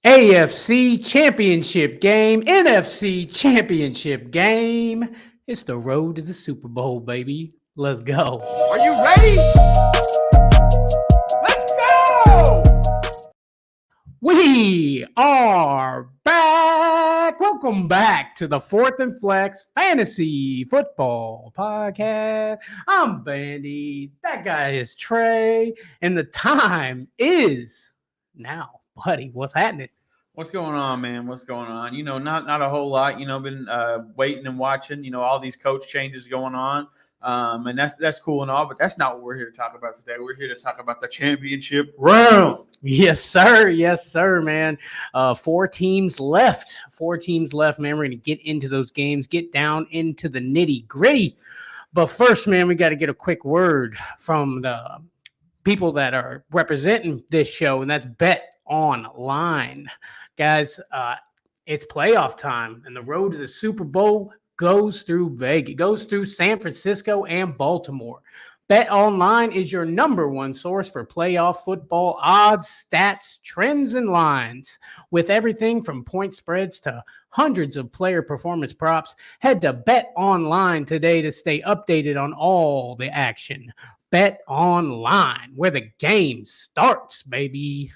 AFC Championship game, NFC Championship game. It's the road to the Super Bowl, baby. Let's go. Are you ready? Let's go! We are back. Welcome back to the Fourth and Flex Fantasy Football Podcast. I'm Bandy. That guy is Trey. And the time is now. Buddy, what's happening? What's going on, man? What's going on? Not a whole lot. Been waiting and watching. All these coach changes going on, and that's cool and all. But that's not what we're here to talk about today. We're here to talk about the championship round. Yes, sir. Yes, sir, man. Four teams left, man. We're going to get into those games, get down into the nitty gritty. But first, man, we got to get a quick word from the people that are representing this show, and that's BETonline. Guys, it's playoff time, and the road to the Super Bowl goes through Vegas, goes through San Francisco and Baltimore. BETonline is your number one source for playoff football odds, stats, trends, and lines. With everything from point spreads to hundreds of player performance props, head to BETonline today to stay updated on all the action. BETonline, where the game starts, baby.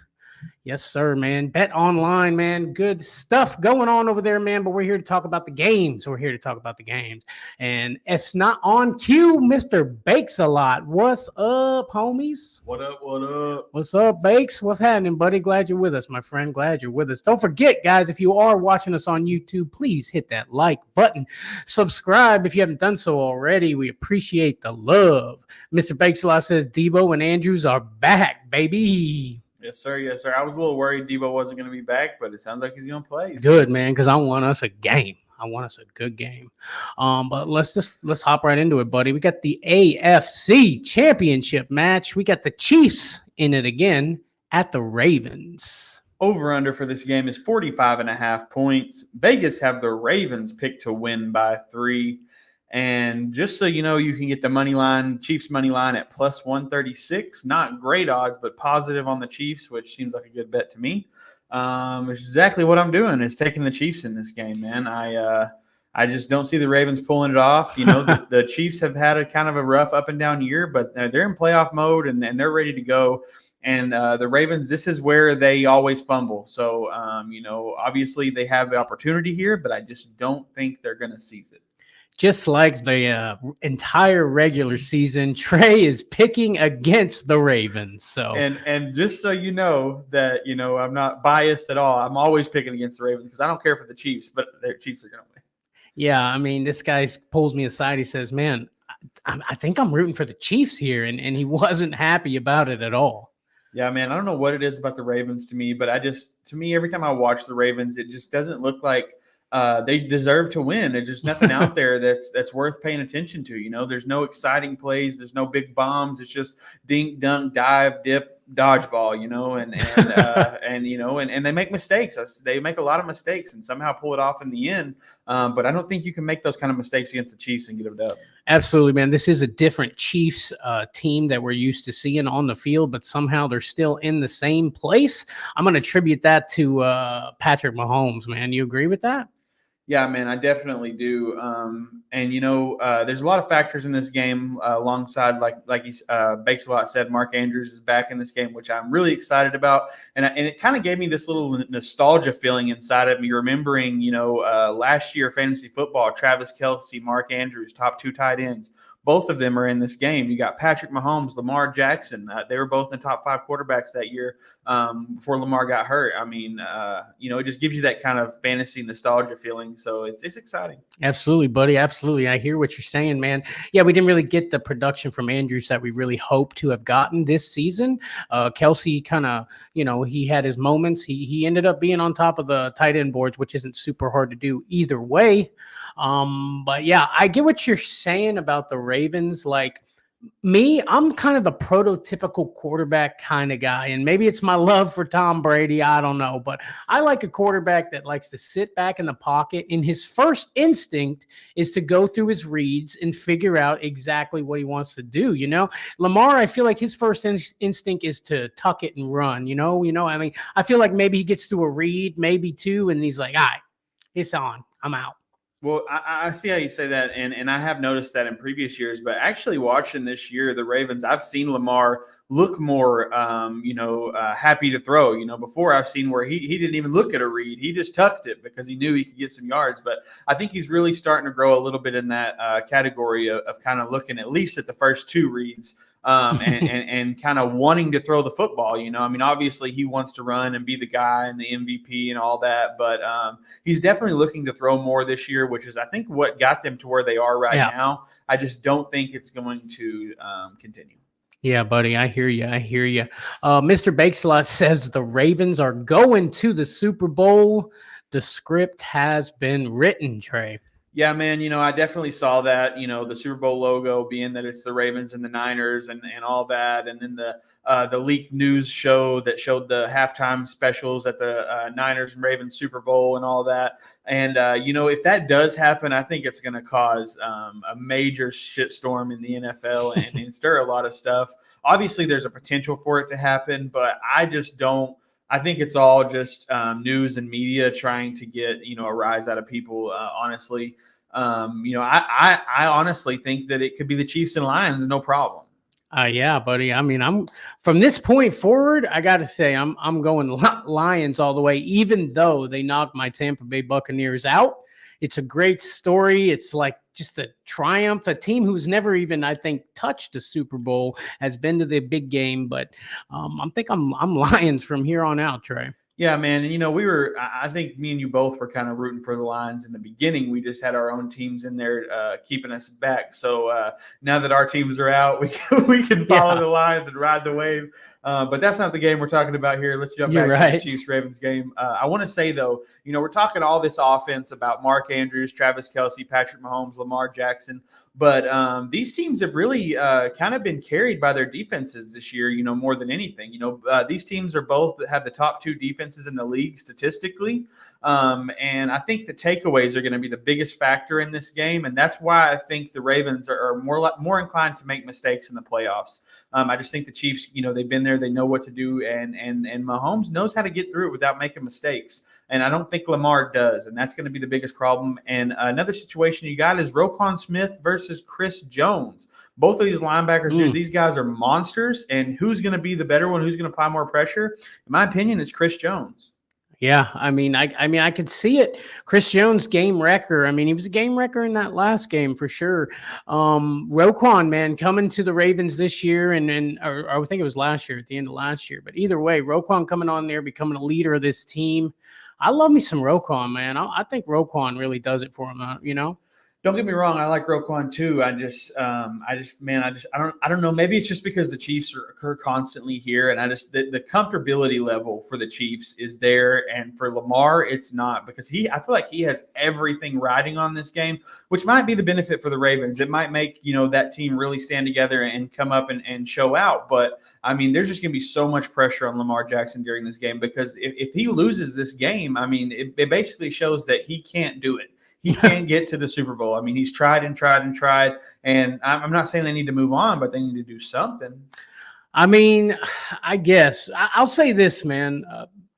Yes, sir, man. BETonline, man. Good stuff going on over there, man. But we're here to talk about the games. We're here to talk about the games. And if it's not on cue, Mr. Bakes a lot. What's up, homies? What up? What up? What's up, Bakes? What's happening, buddy? Glad you're with us, my friend. Glad you're with us. Don't forget, guys, if you are watching us on YouTube, please hit that like button. Subscribe if you haven't done so already. We appreciate the love. Mr. Bakes a lot says Debo and Andrews are back, baby. Yes, sir. Yes, sir. I was a little worried Debo wasn't going to be back, but it sounds like he's going to play. Good, man, because I want us a game. I want us a good game. But let's hop right into it, buddy. We got the AFC Championship match. We got the Chiefs in it again at the Ravens. Over-under for this game is 45.5 points. Vegas have the Ravens picked to win by 3. And just so you know, you can get the money line, Chiefs money line at plus 136. Not great odds, but positive on the Chiefs, which seems like a good bet to me. Which is exactly what I'm doing, is taking the Chiefs in this game, man. I just don't see the Ravens pulling it off. The Chiefs have had a kind of a rough up and down year, but they're in playoff mode and they're ready to go. And the Ravens, this is where they always fumble. So, obviously they have the opportunity here, but I just don't think they're going to seize it. Just like the entire regular season, Trey is picking against the Ravens. So and just so you know that I'm not biased at all. I'm always picking against the Ravens because I don't care for the Chiefs, but the Chiefs are going to win. Yeah, I mean, this guy pulls me aside. He says, "Man, I think I'm rooting for the Chiefs here," and he wasn't happy about it at all. Yeah, man, I don't know what it is about the Ravens to me, but to me, every time I watch the Ravens, it just doesn't look like they deserve to win. There's just nothing out there that's worth paying attention to. There's no exciting plays. There's no big bombs. It's just dink, dunk, dive, dip, dodgeball, and they make mistakes. They make a lot of mistakes and somehow pull it off in the end. But I don't think you can make those kind of mistakes against the Chiefs and get a dub. Absolutely, man. This is a different Chiefs team that we're used to seeing on the field, but somehow they're still in the same place. I'm going to attribute that to Patrick Mahomes, man. You agree with that? Yeah, man, I definitely do. There's a lot of factors in this game alongside, like he Bakes a lot said, Mark Andrews is back in this game, which I'm really excited about. And it kind of gave me this little nostalgia feeling inside of me, remembering, last year fantasy football, Travis Kelce, Mark Andrews, top 2 tight ends. Both of them are in this game. You got Patrick Mahomes, Lamar Jackson. They were both in the top 5 quarterbacks that year before Lamar got hurt. I mean, it just gives you that kind of fantasy nostalgia feeling. So it's exciting. Absolutely, buddy. Absolutely. I hear what you're saying, man. Yeah, we didn't really get the production from Andrews that we really hoped to have gotten this season. Kelce kind of, he had his moments. He ended up being on top of the tight end boards, which isn't super hard to do either way. But yeah, I get what you're saying about the Ravens. Like, Me, I'm kind of the prototypical quarterback kind of guy. And maybe it's my love for Tom Brady. I don't know. But I like a quarterback that likes to sit back in the pocket. And his first instinct is to go through his reads and figure out exactly what he wants to do. Lamar, I feel like his first instinct is to tuck it and run. I mean, I feel like maybe he gets through a read, maybe two, and he's like, all right, it's on. I'm out. Well, I see how you say that, and I have noticed that in previous years. But actually, watching this year, the Ravens, I've seen Lamar look more, happy to throw. Before I've seen where he didn't even look at a read; he just tucked it because he knew he could get some yards. But I think he's really starting to grow a little bit in that category of kind of looking at least at the first two reads. And kind of wanting to throw the football, I mean, obviously he wants to run and be the guy and the MVP and all that, but he's definitely looking to throw more this year, which is, I think, what got them to where they are right now. I just don't think it's going to continue. Yeah, buddy, I hear you. Mr. Bakeslot says the Ravens are going to the Super Bowl. The script has been written, Trey. Yeah, man, I definitely saw that, the Super Bowl logo being that it's the Ravens and the Niners and all that. And then the leaked news show that showed the halftime specials at the Niners and Ravens Super Bowl and all that. And, if that does happen, I think it's going to cause a major shitstorm in the NFL and stir a lot of stuff. Obviously, there's a potential for it to happen, but I just don't. I think it's all just news and media trying to get, a rise out of people, honestly. I honestly think that it could be the Chiefs and Lions, no problem. Yeah, buddy. I mean, I'm from this point forward, I got to say I'm going Lions all the way, even though they knocked my Tampa Bay Buccaneers out. It's a great story. It's like just a triumph. A team who's never even, I think, touched a Super Bowl has been to the big game. But I'm Lions from here on out, Trey. Yeah, man. And, I think me and you both were kind of rooting for the Lions in the beginning. We just had our own teams in there keeping us back. So now that our teams are out, we can follow the Lions and ride the wave. But that's not the game we're talking about here. Let's jump back to the Chiefs-Ravens game. I want to say, though, we're talking all this offense about Mark Andrews, Travis Kelce, Patrick Mahomes, Lamar Jackson. But these teams have really kind of been carried by their defenses this year, more than anything. These teams are both that have the top two defenses in the league statistically. And I think the takeaways are going to be the biggest factor in this game. And that's why I think the Ravens are more inclined to make mistakes in the playoffs. I just think the Chiefs, they've been there, they know what to do, and Mahomes knows how to get through it without making mistakes. And I don't think Lamar does, and that's going to be the biggest problem. And another situation you got is Roquan Smith versus Chris Jones. Both of these linebackers, dude, these guys are monsters. And who's going to be the better one? Who's going to apply more pressure? In my opinion, it's Chris Jones. Yeah, I mean, I could see it. Chris Jones, game wrecker. I mean, he was a game wrecker in that last game for sure. Roquan, man, coming to the Ravens this year, or I think it was last year, at the end of last year. But either way, Roquan coming on there, becoming a leader of this team. I love me some Roquan, man. I think Roquan really does it for him, Don't get me wrong. I like Roquan too. I don't know. Maybe it's just because the Chiefs are constantly here, and the comfortability level for the Chiefs is there, and for Lamar, it's not, because I feel like he has everything riding on this game, which might be the benefit for the Ravens. It might make that team really stand together and come up and show out. But I mean, there's just going to be so much pressure on Lamar Jackson during this game, because if he loses this game, I mean, it basically shows that he can't do it. He can't get to the Super Bowl. I mean, he's tried and tried and tried. And I'm not saying they need to move on, but they need to do something. I mean, I guess I'll say this, man.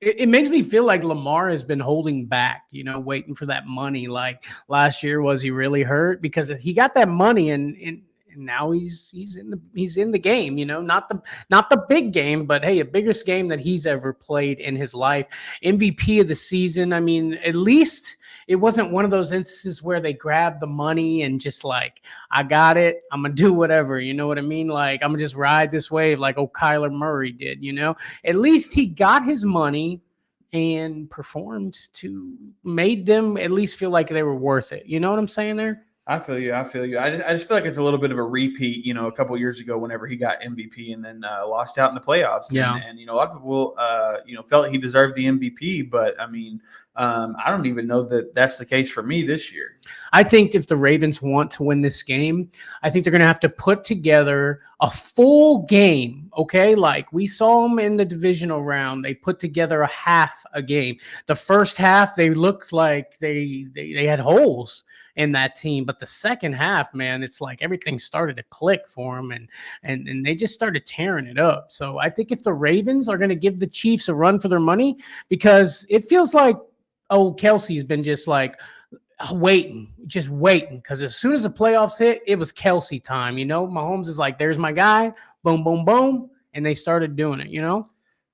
It makes me feel like Lamar has been holding back, waiting for that money. Like last year, was he really hurt? Because he got that money and now he's in the game, not the big game, but hey, a biggest game that he's ever played in his life. MVP of the season. I mean, at least it wasn't one of those instances where they grabbed the money and just like, I got it, I'm gonna do whatever, you know what I mean? Like, I'm gonna just ride this wave like Kyler Murray did, At least he got his money and performed made them at least feel like they were worth it. You know what I'm saying there? I feel you. I just feel like it's a little bit of a repeat, a couple of years ago whenever he got MVP and then lost out in the playoffs. Yeah. And a lot of people, felt he deserved the MVP. But, I mean, I don't even know that that's the case for me this year. I think if the Ravens want to win this game, I think they're going to have to put together a full game, okay? Like we saw them in the divisional round. They put together a half a game. The first half, they looked like they had holes in that team. But the second half, man, it's like everything started to click for them, and they just started tearing it up. So I think if the Ravens are going to give the Chiefs a run for their money, because it feels like, Kelsey's been just like waiting, because as soon as the playoffs hit, it was Kelsey time. Mahomes is like, there's my guy, boom, boom, boom, and they started doing it.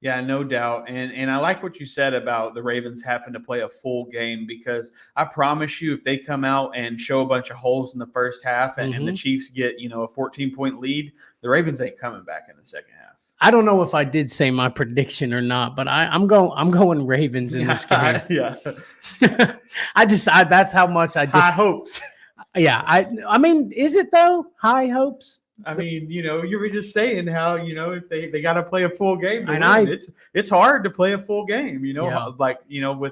Yeah, no doubt. And I like what you said about the Ravens having to play a full game, because I promise you, if they come out and show a bunch of holes in the first half and the Chiefs get, a 14-point lead, the Ravens ain't coming back in the second half. I don't know if I did say my prediction or not, but I'm going Ravens in this game. Yeah. That's how much I just high hopes. Yeah, I mean, is it though? High hopes? I mean, you were just saying how, if they got to play a full game to and win. It's hard to play a full game, Yeah.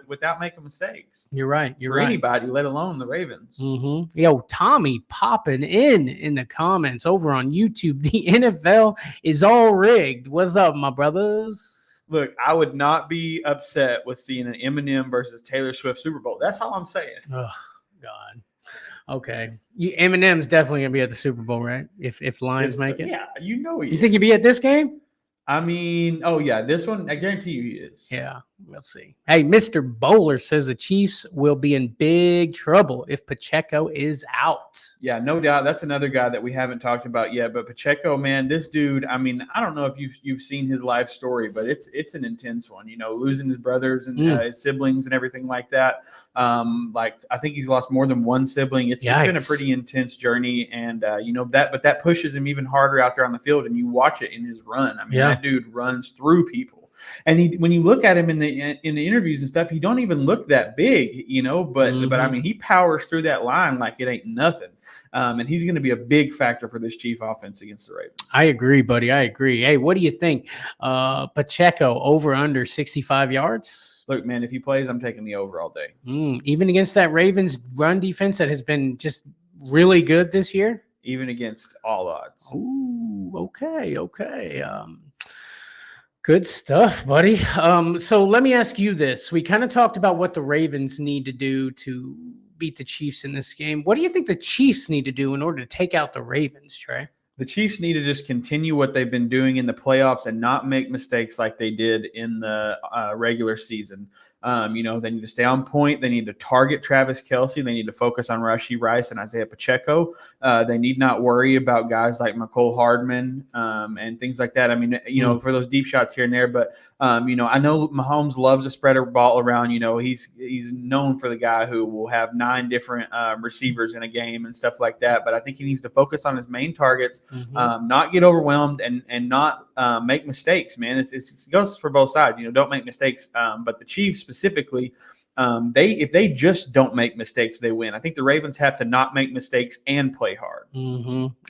without making mistakes. You're right. For anybody, let alone the Ravens. Mm-hmm. Yo, Tommy popping in the comments over on YouTube. The NFL is all rigged. What's up, my brothers? Look, I would not be upset with seeing an Eminem versus Taylor Swift Super Bowl. That's all I'm saying. Oh, God. Okay. Eminem's definitely going to be at the Super Bowl, right? If Lions make it? Yeah, he You think he'd be at this game? I mean, oh, yeah, this one, I guarantee you he is. Yeah, we'll see. Hey, Mr. Bowler says the Chiefs will be in big trouble if Pacheco is out. Yeah, no doubt. That's another guy that we haven't talked about yet. But Pacheco, man, this dude, I mean, I don't know if you've seen his life story, but it's an intense one, losing his brothers and his siblings and everything like that. I think he's lost more than one sibling. It's been a pretty intense journey, and that pushes him even harder out there on the field, and you watch it in his run. I mean, that dude runs through people. And when you look at him in the interviews and stuff, he don't even look that big, but I mean, he powers through that line like it ain't nothing. And he's going to be a big factor for this Chief offense against the Ravens. I agree, buddy. I agree. Hey, what do you think? Pacheco over under 65 yards? Look, man, if he plays, I'm taking the over all day. Even against that Ravens run defense that has been just really good this year? Even against all odds. Ooh, okay. Good stuff, buddy. So let me ask you this. We kind of talked about what the Ravens need to do to beat the Chiefs in this game. What do you think the Chiefs need to do in order to take out the Ravens, Trey? The Chiefs need to just continue what they've been doing in the playoffs and not make mistakes like they did in the regular season. They need to stay on point. They need to target Travis Kelce. They need to focus on Rashee Rice and Isaiah Pacheco. They need not worry about guys like McCole Hardman and things like that. I mean, for those deep shots here and there. But, I know Mahomes loves to spread a ball around. He's known for the guy who will have 9 different receivers in a game and stuff like that. But I think he needs to focus on his main targets, not get overwhelmed and not make mistakes, man. It goes for both sides. Don't make mistakes. But the Chiefs specifically, if they just don't make mistakes, they win. I think the Ravens have to not make mistakes and play hard.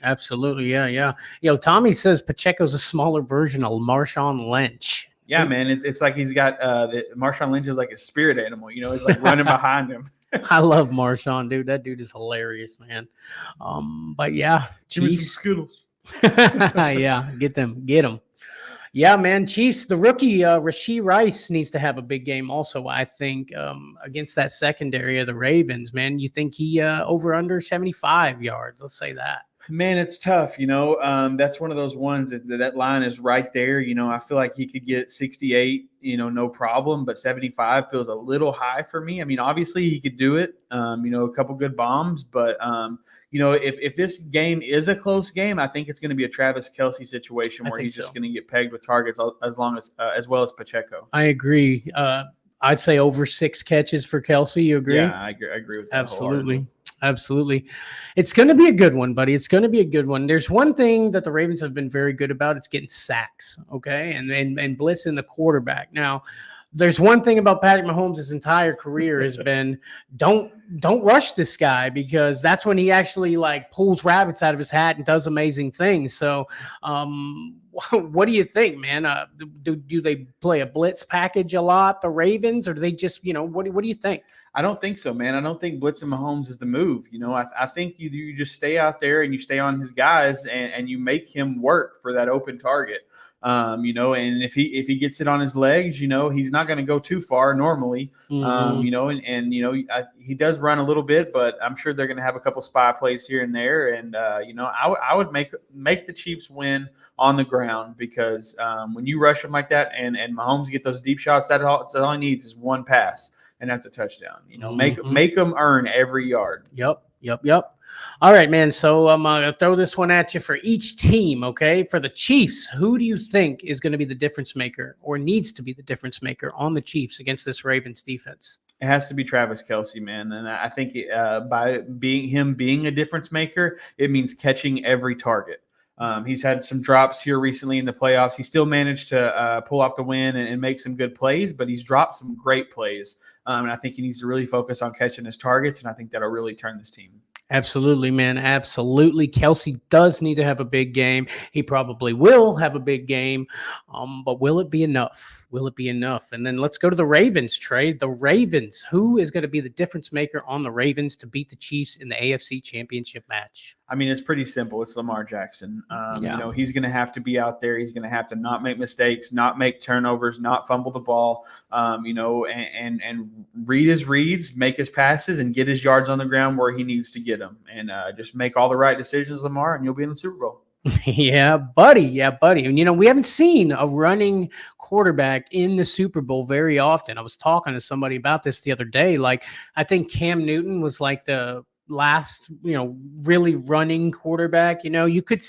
Absolutely, yeah. Tommy says Pacheco's a smaller version of Marshawn Lynch. Yeah, man, it's like he's got Marshawn Lynch is like a spirit animal. It's like running behind him. I love Marshawn, dude. That dude is hilarious, man. But yeah, give me some Skittles. Yeah, get them. Yeah, man. Chiefs, the rookie Rashee Rice needs to have a big game also, I think, against that secondary of the Ravens, man. You think he over under 75 yards? Let's say that. Man, it's tough. That's one of those ones that line is right there. I feel like he could get 68, no problem, but 75 feels a little high for me. I mean, obviously he could do it, a couple good bombs, but if this game is a close game, I think it's going to be a Travis Kelce situation where he's just going to get pegged with targets as well as Pacheco. I agree. I'd say over 6 catches for Kelce. You agree? Yeah, I agree with that. Absolutely. It's going to be a good one, buddy. It's going to be a good one. There's one thing that the Ravens have been very good about. It's getting sacks, okay, and blitzing the quarterback. Now, there's one thing about Patrick Mahomes' his entire career has been don't rush this guy, because that's when he actually like pulls rabbits out of his hat and does amazing things. So what do you think, man? Do they play a blitz package a lot, the Ravens, or do they just, what do you think? I don't think so, man. I don't think blitzing Mahomes is the move. I think you just stay out there and you stay on his guys and you make him work for that open target. And if he gets it on his legs, he's not going to go too far normally. He does run a little bit, but I'm sure they're going to have a couple spy plays here and there. And I would make the Chiefs win on the ground, because when you rush them like that and Mahomes get those deep shots, that's all he needs is one pass, and that's a touchdown. Make them earn every yard. Yep. All right, man. So I'm going to throw this one at you for each team, okay? For the Chiefs, who do you think is going to be the difference maker, or needs to be the difference maker on the Chiefs against this Ravens defense? It has to be Travis Kelce, man. And I think by being a difference maker, it means catching every target. He's had some drops here recently in the playoffs. He still managed to pull off the win and make some good plays, but he's dropped some great plays. And I think he needs to really focus on catching his targets, and I think that'll really turn this team. Absolutely, man. Absolutely. Kelce does need to have a big game. He probably will have a big game, but will it be enough? Will it be enough? And then let's go to the Ravens, Trey. The Ravens, who is going to be the difference maker on the Ravens to beat the Chiefs in the AFC Championship match? I mean, it's pretty simple. It's Lamar Jackson. He's going to have to be out there. He's going to have to not make mistakes, not make turnovers, not fumble the ball, and read his reads, make his passes, and get his yards on the ground where he needs to get them. And just make all the right decisions, Lamar, and you'll be in the Super Bowl. Yeah, buddy. And, we haven't seen a running quarterback in the Super Bowl very often. I was talking to somebody about this the other day. Like, I think Cam Newton was like the last, really running quarterback. You could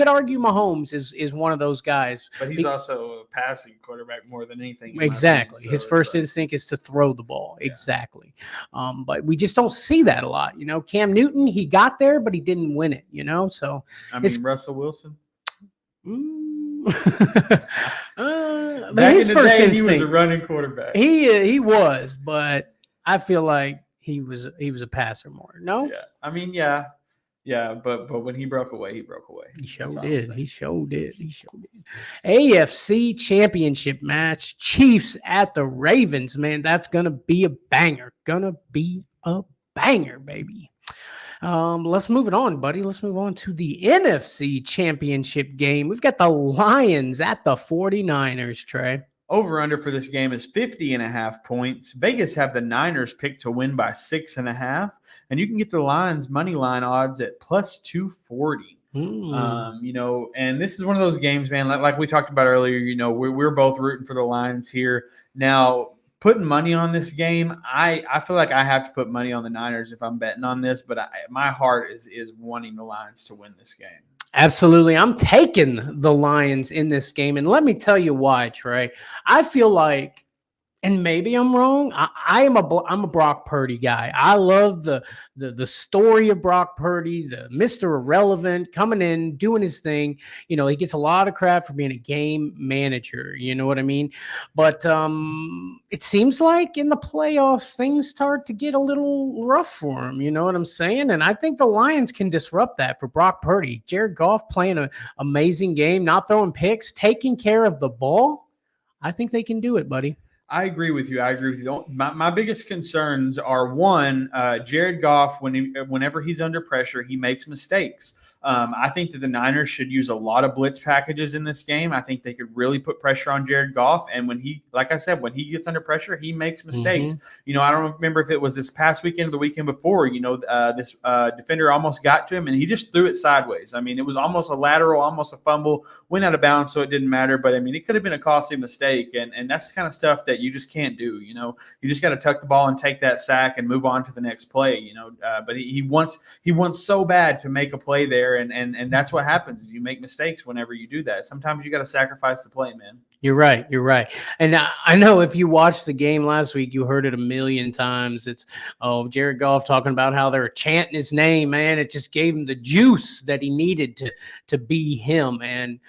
argue Mahomes is one of those guys. But he's also a passing quarterback more than anything. Exactly. His first instinct is to throw the ball. Yeah. Exactly. But we just don't see that a lot. Cam Newton, he got there, but he didn't win it, so. Russell Wilson. Back his in the first day, instinct, he was a running quarterback. He was, but I feel like he was a passer more. No? Yeah. But when he broke away, he broke away. He sure did. AFC Championship match, Chiefs at the Ravens, man. That's gonna be a banger. Baby. Let's move it on, buddy. Let's move on to the NFC Championship game. We've got the Lions at the 49ers, Trey. Over-under for this game is 50.5 points. Vegas have the Niners picked to win by 6.5, and you can get the Lions money line odds at plus 240. And this is one of those games, man. Like we talked about earlier, we're both rooting for the Lions here. Now, putting money on this game, I feel like I have to put money on the Niners if I'm betting on this, but my heart is wanting the Lions to win this game. Absolutely. I'm taking the Lions in this game. And let me tell you why, Trey. I feel like, and maybe I'm wrong, I'm a Brock Purdy guy. I love the story of Brock Purdy, the Mr. Irrelevant, coming in, doing his thing. He gets a lot of crap for being a game manager. You know what I mean? But it seems like in the playoffs, things start to get a little rough for him. You know what I'm saying? And I think the Lions can disrupt that for Brock Purdy. Jared Goff playing an amazing game, not throwing picks, taking care of the ball. I think they can do it, buddy. I agree with you. My biggest concerns are, one, Jared Goff, whenever he's under pressure, he makes mistakes. I think that the Niners should use a lot of blitz packages in this game. I think they could really put pressure on Jared Goff. And when he gets under pressure, he makes mistakes. I don't remember if it was this past weekend or the weekend before, this defender almost got to him and he just threw it sideways. I mean, it was almost a lateral, almost a fumble, went out of bounds, so it didn't matter. But I mean, it could have been a costly mistake. And that's the kind of stuff that you just can't do. You just got to tuck the ball and take that sack and move on to the next play, but he wants so bad to make a play there. And that's what happens is you make mistakes whenever you do that. Sometimes you got to sacrifice the play, man. You're right. And I know if you watched the game last week, you heard it a million times. It's, Jared Goff talking about how they're chanting his name, man. It just gave him the juice that he needed to be him. And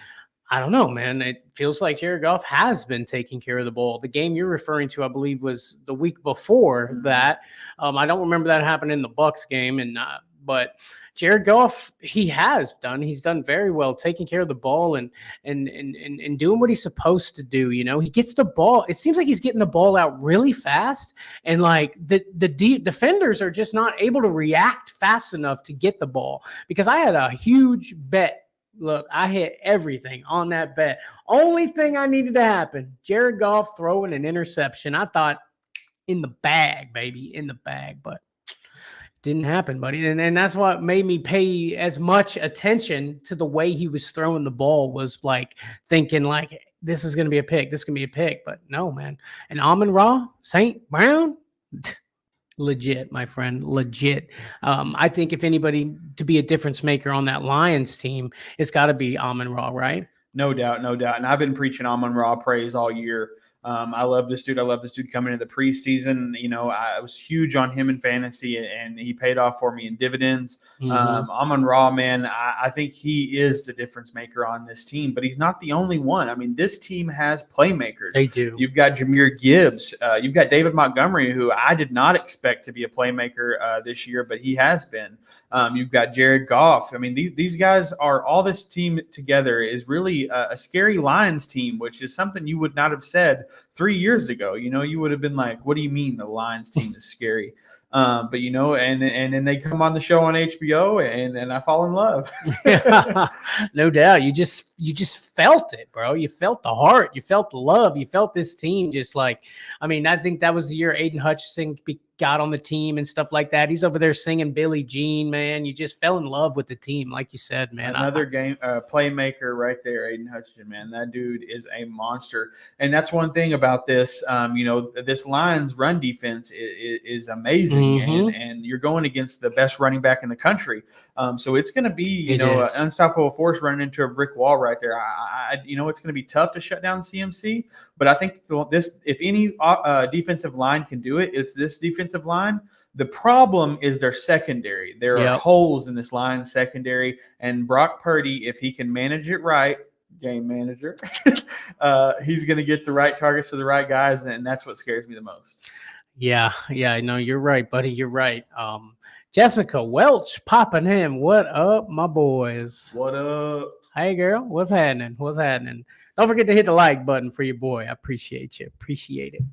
I don't know, man. It feels like Jared Goff has been taking care of the ball. The game you're referring to, I believe, was the week before that. I don't remember that happened in the Bucs game, but Jared Goff, he's done very well taking care of the ball and doing what he's supposed to do. You know, he gets the ball. It seems like he's getting the ball out really fast, and like the defenders are just not able to react fast enough to get the ball. Because I had a huge bet. Look, I hit everything on that bet. Only thing I needed to happen, Jared Goff throwing an interception. I thought, in the bag, baby, in the bag, but didn't happen, buddy. And that's what made me pay as much attention to the way he was throwing the ball, was like thinking like, this is going to be a pick. This is going to be a pick. But no, man. And Amon-Ra, St. Brown, legit, my friend, legit. I think if anybody to be a difference maker on that Lions team, it's got to be Amon-Ra, right? No doubt, no doubt. And I've been preaching Amon-Ra praise all year. I love this dude. I love this dude coming into the preseason. You know, I was huge on him in fantasy, and he paid off for me in dividends. Amon-Ra, man, I think he is the difference maker on this team, but he's not the only one. I mean, this team has playmakers. They do. You've got Jahmyr Gibbs. You've got David Montgomery, who I did not expect to be a playmaker this year, but he has been. You've got Jared Goff. I mean, these guys are all this team together is really a scary Lions team, which is something you would not have said 3 years ago. You know, you would have been like, what do you mean the Lions team is scary? But, you know, and then they come on the show on HBO and I fall in love. No doubt. You just felt it, bro. You felt the heart. You felt the love. You felt this team just like, I mean, I think that was the year Aiden Hutchinson got on the team and stuff like that. He's over there singing Billie Jean, man. You just fell in love with the team, like you said, man. Another game playmaker right there, Aiden Hutchinson, man. That dude is a monster. And that's one thing about this, you know, this Lions run defense is amazing. And you're going against the best running back in the country. So it's going to be, you know, an unstoppable force running into a brick wall right there. You know, it's going to be tough to shut down CMC, but I think if any defensive line can do it, it's this defensive line. The problem is their secondary. There are holes in this line secondary, and Brock Purdy, if he can manage it right, game manager, he's going to get the right targets to the right guys, and that's what scares me the most. Yeah, no, you're right, buddy. You're right. Jessica Welch popping in. What up, my boys? What up? Hey, girl. What's happening? Don't forget to hit the like button for your boy. I appreciate you. Appreciate it.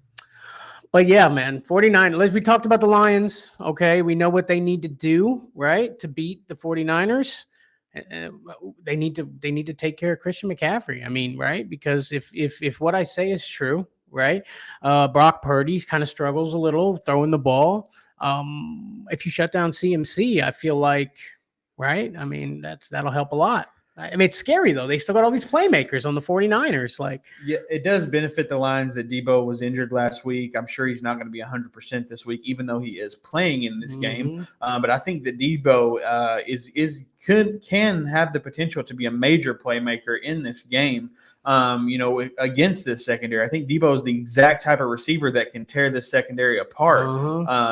But yeah, man, 49. We talked about the Lions. Okay, we know what they need to do, right, to beat the 49ers. They need to take care of Christian McCaffrey. I mean, right? Because if what I say is true, right, Brock Purdy kind of struggles a little throwing the ball. If you shut down CMC, I feel like, right? I mean, that'll help a lot. I mean, it's scary, though. They still got all these playmakers on the 49ers. Like, yeah, it does benefit the Lions that Debo was injured last week. I'm sure he's not going to be 100% this week, even though he is playing in this game. But I think that Debo can have the potential to be a major playmaker in this game. You know, against this secondary. I think Debo is the exact type of receiver that can tear this secondary apart.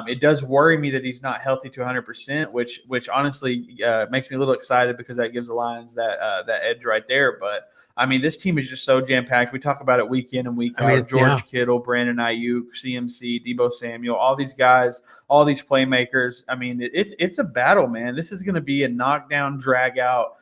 It does worry me that he's not healthy to 100%, which honestly makes me a little excited because that gives the Lions that edge right there. But I mean, this team is just so jam-packed. We talk about it week in and week out. George Kittle, Brandon Ayuk, CMC, Debo Samuel, all these guys, all these playmakers. I mean, it's a battle, man. This is going to be a knockdown, drag-out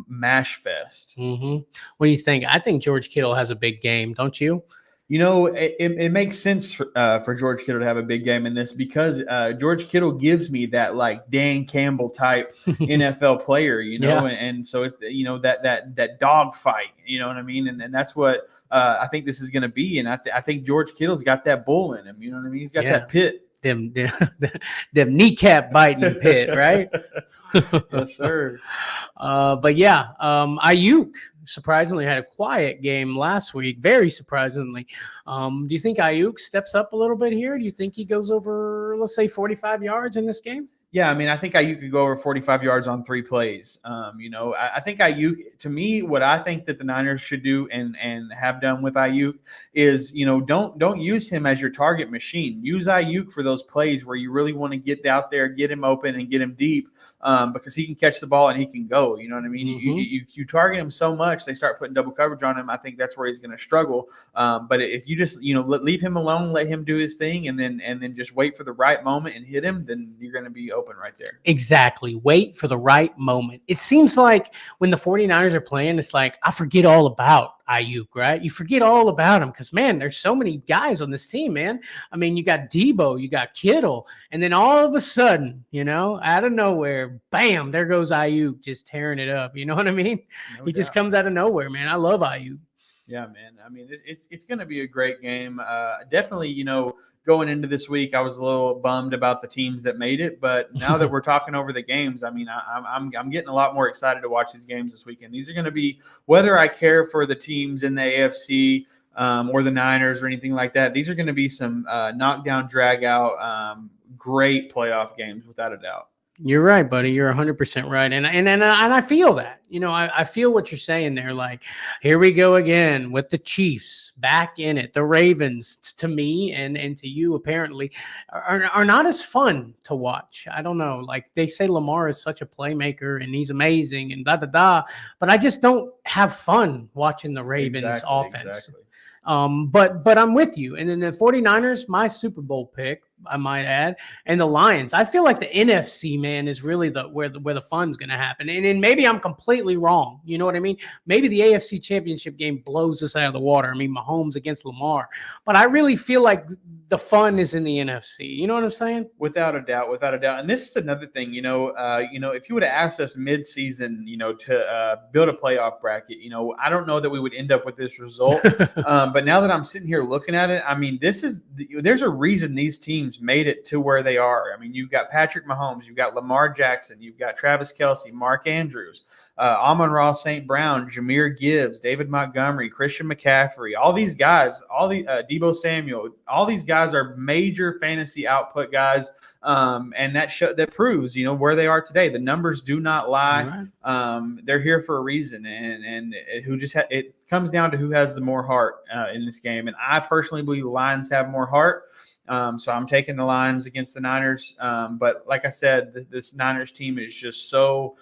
mash fest. What do you think? I think George Kittle has a big game, don't you? You know, it makes sense for George Kittle to have a big game in this because George Kittle gives me that like Dan Campbell type NFL player, you know, and so you know that dog fight, you know what I mean, and that's what I think this is going to be, and I think George Kittle's got that bull in him, you know what I mean? He's got that pit. Them kneecap biting pit, right? Yes, sir. But yeah, Ayuk surprisingly had a quiet game last week. Very surprisingly. Do you think Ayuk steps up a little bit here? Do you think he goes over, let's say, 45 yards in this game? Yeah, I mean, I think Ayuk could go over 45 yards on 3 plays. I think Ayuk, to me, what I think that the Niners should do and have done with Ayuk is, don't use him as your target machine. Use Ayuk for those plays where you really want to get out there, get him open, and get him deep. Because he can catch the ball and he can go. You know what I mean? Mm-hmm. You target him so much, they start putting double coverage on him. I think that's where he's going to struggle. But if you just leave him alone, let him do his thing, and then just wait for the right moment and hit him, then you're going to be open right there. Exactly. Wait for the right moment. It seems like when the 49ers are playing, it's like I forget all about Ayuk, right? You forget all about him because, man, there's so many guys on this team, man. I mean, you got Debo, you got Kittle, and then all of a sudden, out of nowhere, bam, there goes Ayuk just tearing it up. You know what I mean? No He doubt. just comes out of nowhere, man. I love Ayuk. Yeah, man. I mean, it's going to be a great game. Definitely, going into this week, I was a little bummed about the teams that made it, but now that we're talking over the games, I mean, I'm getting a lot more excited to watch these games this weekend. These are going to be, whether I care for the teams in the AFC or the Niners or anything like that, these are going to be some knockdown, drag out, great playoff games without a doubt. You're right, buddy. You're 100% right. And I feel that, I feel what you're saying there. Like, here we go again with the Chiefs back in it. The Ravens, to me and to you, apparently, are not as fun to watch. I don't know. Like, they say Lamar is such a playmaker and he's amazing and but I just don't have fun watching the Ravens offense. Exactly. But I'm with you. And then the 49ers, my Super Bowl pick, I might add, and the Lions. I feel like the NFC, man, is really where the fun's going to happen. And then maybe I'm completely wrong. You know what I mean? Maybe the AFC Championship game blows us out of the water. I mean, Mahomes against Lamar. But I really feel like the fun is in the NFC. You know what I'm saying? Without a doubt. And this is another thing, if you would have asked us mid-season, to build a playoff bracket, I don't know that we would end up with this result. But now that I'm sitting here looking at it, I mean, there's a reason these teams made it to where they are. I mean, you've got Patrick Mahomes, you've got Lamar Jackson, you've got Travis Kelce, Mark Andrews, Amon-Ra St. Brown, Jahmyr Gibbs, David Montgomery, Christian McCaffrey, all these guys, Deebo Samuel, all these guys are major fantasy output guys. And that proves, where they are today. The numbers do not lie. Right. They're here for a reason, and it comes down to who has the more heart in this game. And I personally believe the Lions have more heart. So I'm taking the Lions against the Niners. But like I said, this Niners team is just so,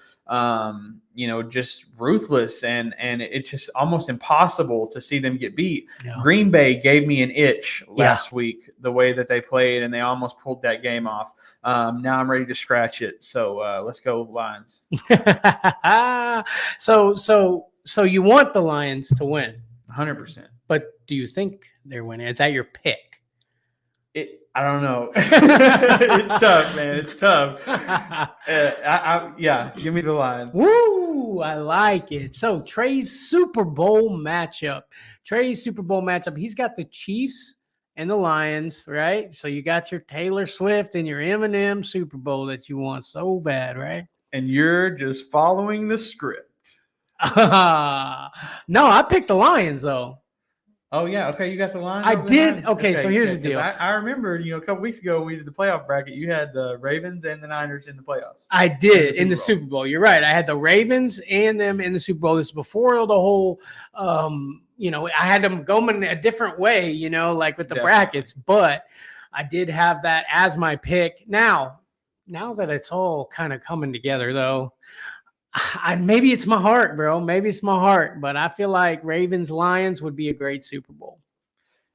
just ruthless, and it's just almost impossible to see them get beat. Yeah. Green Bay gave me an itch last week, the way that they played, and they almost pulled that game off. Now I'm ready to scratch it. So let's go Lions. So you want the Lions to win? 100%. But do you think they're winning? Is that your pick? I don't know. It's tough, man. It's tough. Give me the Lions. Woo! I like it. So Trey's Super Bowl matchup. He's got the Chiefs and the Lions, right? So you got your Taylor Swift and your Eminem Super Bowl that you want so bad, right? And you're just following the script. No, I picked the Lions, though. Oh, yeah. Okay, you got the Lions? I did. Okay, so here's the deal. I remember, a couple weeks ago when we did the playoff bracket, you had the Ravens and the Niners in the playoffs. I did in the Super Bowl. You're right. I had the Ravens and them in the Super Bowl. This is before the whole, I had them going a different way, like with the brackets. But I did have that as my pick. Now that it's all kind of coming together, though, maybe it's my heart, bro. Maybe it's my heart, but I feel like Ravens Lions would be a great Super Bowl.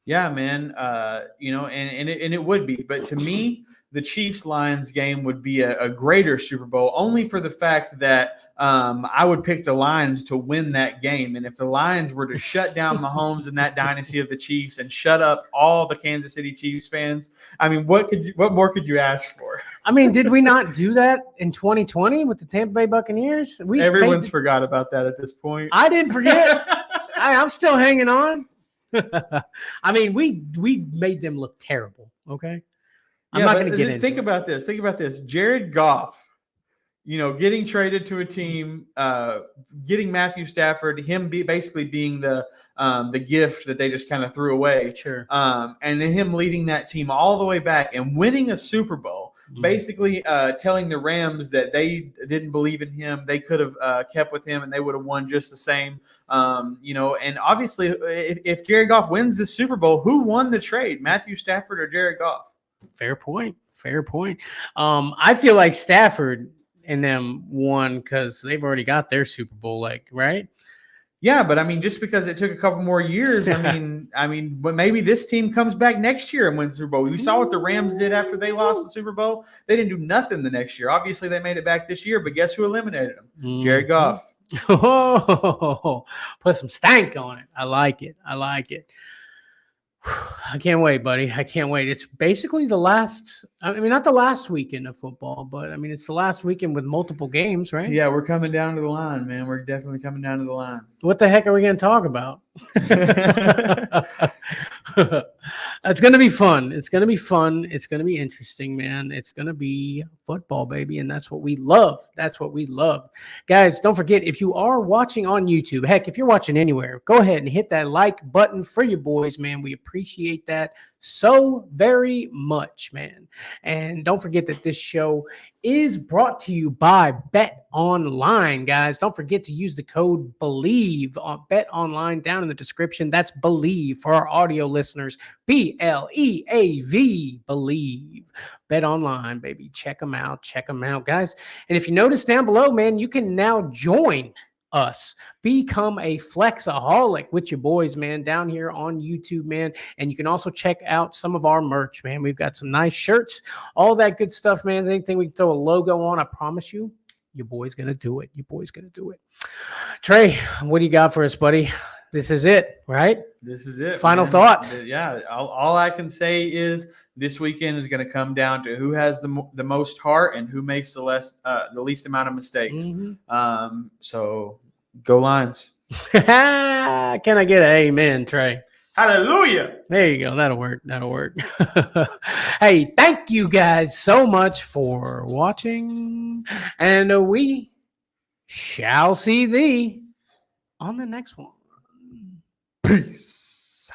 Yeah, man. And it would be, but to me, the Chiefs Lions game would be a greater Super Bowl, only for the fact that I would pick the Lions to win that game. And if the Lions were to shut down Mahomes and that dynasty of the Chiefs and shut up all the Kansas City Chiefs fans, I mean, what more could you ask for? I mean, did we not do that in 2020 with the Tampa Bay Buccaneers? Everyone's forgot about that at this point. I didn't forget. I'm still hanging on. I mean, we made them look terrible. Okay. I'm not going to get into it. Think about this. Jared Goff, getting traded to a team, getting Matthew Stafford, him basically being the gift that they just kind of threw away. Sure. And then him leading that team all the way back and winning a Super Bowl. basically telling the Rams that they didn't believe in him. They could have kept with him and they would have won just the same. And obviously, if Jared Goff wins the Super Bowl, who won the trade, Matthew Stafford or Jared Goff? Fair point. I feel like Stafford and them won because they've already got their Super Bowl, right? Yeah, but I mean, just because it took a couple more years, but maybe this team comes back next year and wins the Super Bowl. We saw what the Rams did after they lost the Super Bowl. They didn't do nothing the next year. Obviously, they made it back this year, but guess who eliminated them? Jared Goff. Oh, put some stank on it. I like it. I can't wait, buddy. I can't wait. It's basically the last, not the last weekend of football, but it's the last weekend with multiple games, right? Yeah, we're coming down to the line, man. We're definitely coming down to the line. What the heck are we going to talk about? It's going to be fun. It's going to be interesting, man. It's going to be football, baby. And that's what we love. Guys, don't forget, if you are watching on YouTube, heck, if you're watching anywhere, go ahead and hit that like button for your boys, man. We appreciate that so very much, man. And don't forget that this show is brought to you by BETonline, guys. Don't forget to use the code BELIEVE on BETonline down in the description. That's BELIEVE for our audio listeners. BLEAV, BELIEVE. BETonline, baby. Check them out, guys. And if you notice down below, man, you can now join us. Become a flexaholic with your boys, man, down here on YouTube, man. And you can also check out some of our merch, man. We've got some nice shirts, all that good stuff, man. Anything we can throw a logo on, I promise you, your boy's gonna do it. Trey, what do you got for us, buddy? This is it, right? This is it. Final thoughts. Yeah. All I can say is this weekend is going to come down to who has the most heart and who makes the least amount of mistakes. So go Lions. Can I get an amen, Trey? Hallelujah. There you go. That'll work. Hey, thank you guys so much for watching. And we shall see thee on the next one. Peace.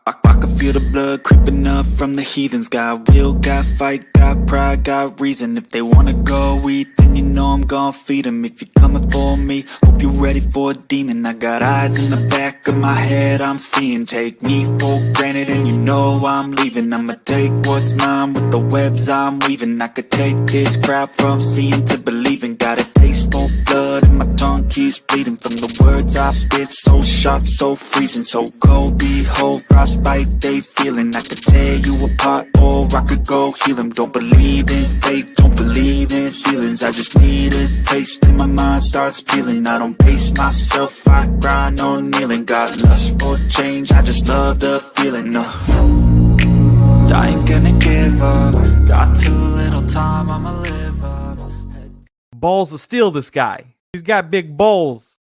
I can feel the blood creeping up from the heathens. Got will, got fight, got pride, got reason. If they wanna go eat, then you know I'm gon' feed them. If you're coming for me, hope you're ready for a demon. I got eyes in the back of my head, I'm seeing. Take me for granted and you know I'm leaving. I'ma take what's mine with the webs I'm weaving. I could take this crowd from seeing to believing. Got a taste for blood and my tongue keeps bleeding. From the words I spit, so sharp, so freezing. So cold, behold, frostbite they feeling. I could tear you apart or I could go heal them. Don't believe in fate, don't believe in ceilings. I just need a taste and my mind starts peeling. I don't pace myself, I grind on kneeling. Got lust for change, I just love the feeling. I ain't gonna give up. Got too little time, I'ma live up. Balls to steal this guy. He's got big balls.